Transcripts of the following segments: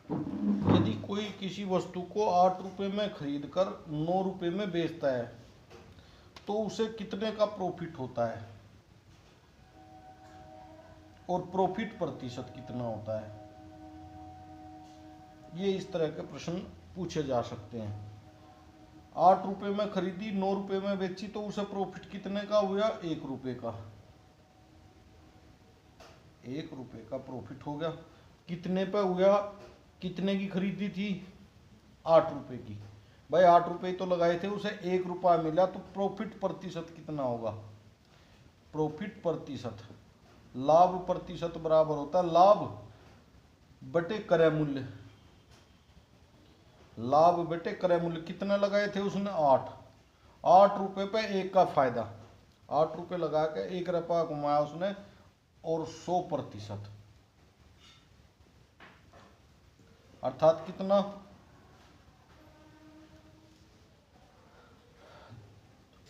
यदि कोई किसी वस्तु को 8 रुपए में खरीद कर 9 रुपए में बेचता है तो उसे कितने का प्रॉफिट होता है और प्रॉफिट प्रतिशत कितना होता है। ये इस तरह के प्रश्न पूछे जा सकते हैं। 8 रुपए में खरीदी 9 रुपए में बेची तो उसे प्रॉफिट कितने का हुआ, 1 रुपए का। 1 रुपए का प्रॉफिट हो गया। कितने पे हुआ, कितने की खरीदी थी, 8 रुपए की। भाई 8 रुपए तो लगाए थे, उसे 1 रुपया मिला तो प्रॉफिट प्रतिशत कितना होगा। प्रॉफिट प्रतिशत, लाभ प्रतिशत बराबर होता है लाभ बटे क्रय मूल्य। लाभ बटे क्रय मूल्य। कितना लगाए थे उसने, 8। 8 रुपए पे 1 का फायदा, 8 रुपए लगा के 1 रुपया कमाया उसने, और 100%, अर्थात कितना,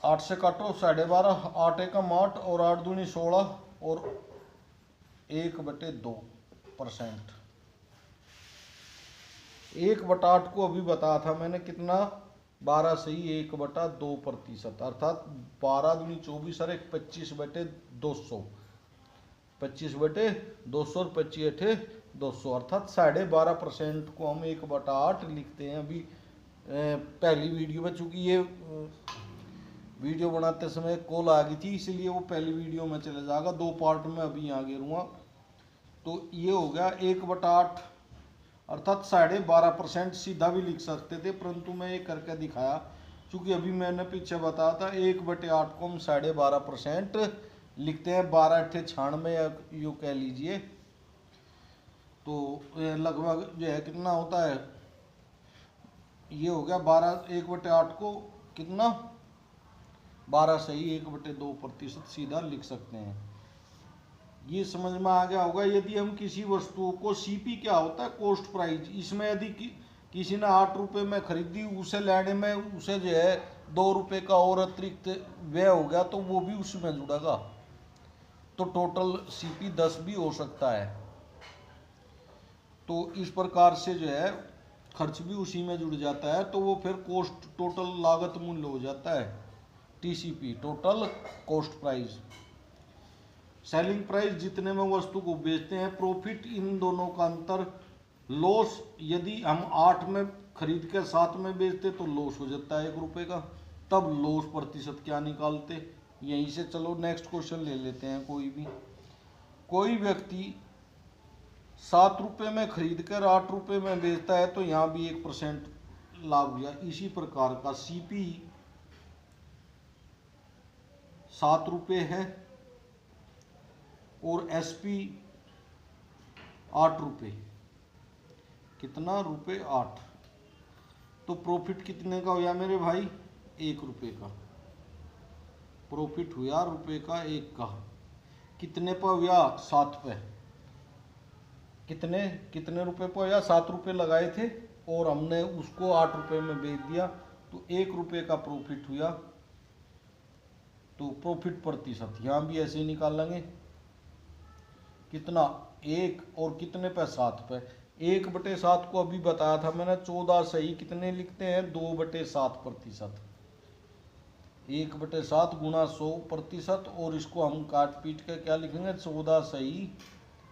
8 से काटो 12.5, 8 एकम 8 और 8 दूनी 16 और 1/2%। 1/8 को अभी बताया था मैंने कितना, 12 से ही 1/2%, अर्थात 12 दूनी 24 और 1 25/200, 25/200 और 25/200, अर्थात 12.5% को हम 1/8 लिखते हैं। अभी पहली वीडियो में, चूंकि ये वीडियो बनाते समय कॉल आ गई थी इसलिए वो पहली वीडियो में चले जाएगा, 2 पार्ट में अभी यहाँ गिरूंगा। तो ये हो गया 1/8, अर्थात 12.5%। सीधा भी लिख सकते थे परंतु मैं ये करके दिखाया, क्योंकि अभी मैंने पीछे बताया था 1/8 को हम 12.5% लिखते हैं, 12 96 या यूँ कह लीजिए। तो लगभग जो है कितना होता है, ये हो गया 12, 1/8 को कितना, 12 से ही 1/2% सीधा लिख सकते हैं। ये समझ में आ गया होगा। यदि हम किसी वस्तु को, सीपी क्या होता है, कॉस्ट प्राइस, इसमें यदि किसी ने 8 रुपए में खरीदी, उसे लेने में उसे जो है 2 रुपए का और अतिरिक्त व्यय हो गया तो वो भी उसमें जुड़ेगा, तो टोटल सीपी 10 भी हो सकता है। तो इस प्रकार से जो है खर्च भी उसी में जुड़ जाता है, तो वो फिर कॉस्ट, टोटल लागत मूल्य हो जाता है, TCP, total cost price. Selling price, जितने में वस्तु को बेचते हैं। प्रॉफिट, इन दोनों का अंतर। लॉस, यदि हम 8 में खरीद के 7 में बेचते तो लॉस हो जाता है 1 रुपए का, तब लॉस प्रतिशत क्या निकालते। यहीं से चलो नेक्स्ट क्वेश्चन ले लेते हैं कोई भी। कोई व्यक्ति 7 रुपए में खरीद कर 8 रुपए में बेचता है तो यहाँ भी 1% लाभ हुआ। इसी प्रकार का सीपी 7 रुपये है और एसपी 8 रुपये, कितना, रुपये 8, तो प्रॉफिट कितने का हुआ मेरे भाई, 1 रुपये का प्रॉफिट हुआ, रुपये का 1 का। कितने पर हुआ, 7 पे। कितने कितने रुपए पर हुआ, 7 रुपये लगाए थे और हमने उसको 8 रुपये में बेच दिया तो 1 रुपये का प्रॉफिट हुआ। तो प्रॉफिट प्रतिशत यहाँ भी ऐसे ही निकालेंगे, कितना, 1 और कितने पे, 7 पे। 1/7 को अभी बताया था मैंने, 14 सही कितने लिखते हैं, 2/7%। 1/7 गुणा 100%, और इसको हम काट पीट के क्या लिखेंगे, 14 सही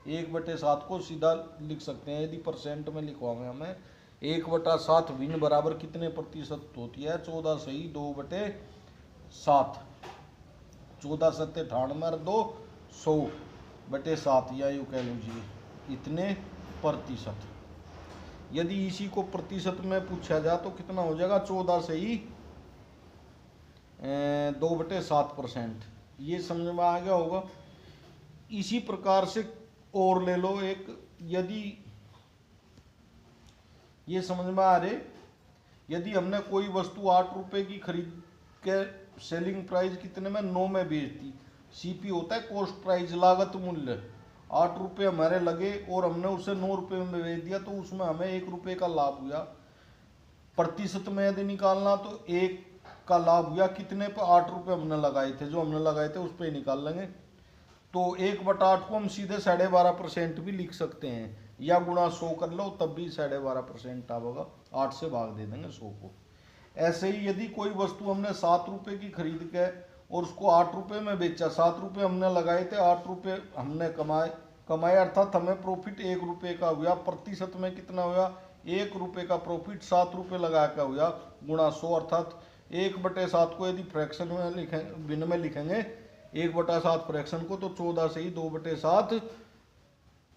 1/7 को सीधा लिख सकते हैं। यदि परसेंट में लिखवाएंगे हमें, 1/7 भिन्न बराबर कितने प्रतिशत होती है, 14 सही 2/7, 14 सत्ते 98 और 2 100/7, या यूँ कह लीजिए इतने प्रतिशत। यदि इसी को प्रतिशत में पूछा जाए तो कितना हो जाएगा, 14 से ही 2/7%। ये समझ में आ गया होगा। इसी प्रकार से और ले लो एक, यदि ये समझ में आ रहे, यदि हमने कोई वस्तु 8 रुपए की खरीद के सेलिंग प्राइस कितने में, 9 में बेच दी। सीपी होता है कॉस्ट प्राइस, लागत मूल्य। 8 रुपये हमारे लगे और हमने उसे 9 रुपये में बेच दिया तो उसमें हमें 1 रुपये का लाभ हुआ। प्रतिशत में यदि निकालना तो 1 का लाभ हुआ, कितने पर, 8 रुपये हमने लगाए थे, जो हमने लगाए थे उस पर निकाल लेंगे। तो 1/8 को हम सीधे 12.5% भी लिख सकते हैं, या गुणा 100 कर लो तब भी 12.5% आएगा, 8 से भाग दे देंगे 100 को। ऐसे ही यदि कोई वस्तु हमने 7 रुपए की खरीद के और उसको 8 रुपए में बेचा, 7 रुपए हमने लगाए थे, 8 रुपए हमने कमाए अर्थात हमें प्रॉफिट 1 रुपए का हुआ। प्रतिशत में कितना हुआ, 1 रुपए का प्रॉफिट 7 रुपए लगा का हुआ, गुणा 100 अर्थात 1/7 को यदि फ्रैक्शन में लिखें, भिन्न में लिखेंगे 1/7 फ्रैक्शन को, तो 14 से ही 2/7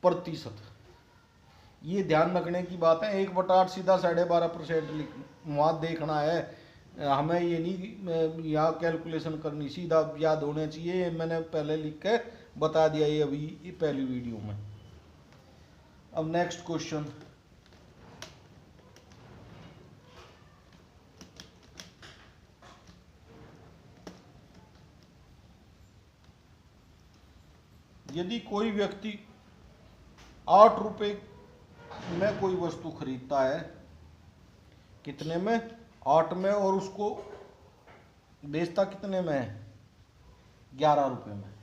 प्रतिशत। ये ध्यान रखने की बात है। 1/8 सीधा 12.5% वहाँ देखना है हमें, ये नहीं यहाँ कैलकुलेशन करनी, सीधा याद होने चाहिए। ये मैंने पहले लिख के बता दिया ये अभी पहली वीडियो में। अब नेक्स्ट क्वेश्चन, यदि कोई व्यक्ति 8 रुपए में कोई वस्तु खरीदता है, कितने में, 8 में, और उसको बेचता कितने में है, 11 रुपए में।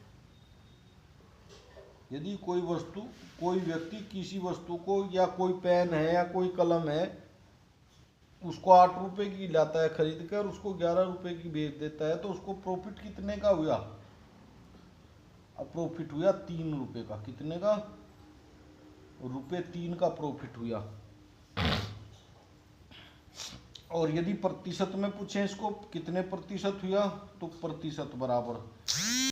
यदि कोई व्यक्ति किसी वस्तु को, या कोई पेन है या कोई कलम है, उसको 8 रुपए की लाता है खरीद कर, उसको 11 रुपए की बेच देता है, तो उसको प्रॉफिट कितने का हुआ, अब प्रॉफिट हुआ 3 रुपए का। कितने का, ₹3 का प्रॉफिट हुआ। और यदि प्रतिशत में पूछे इसको कितने प्रतिशत हुआ, तो प्रतिशत बराबर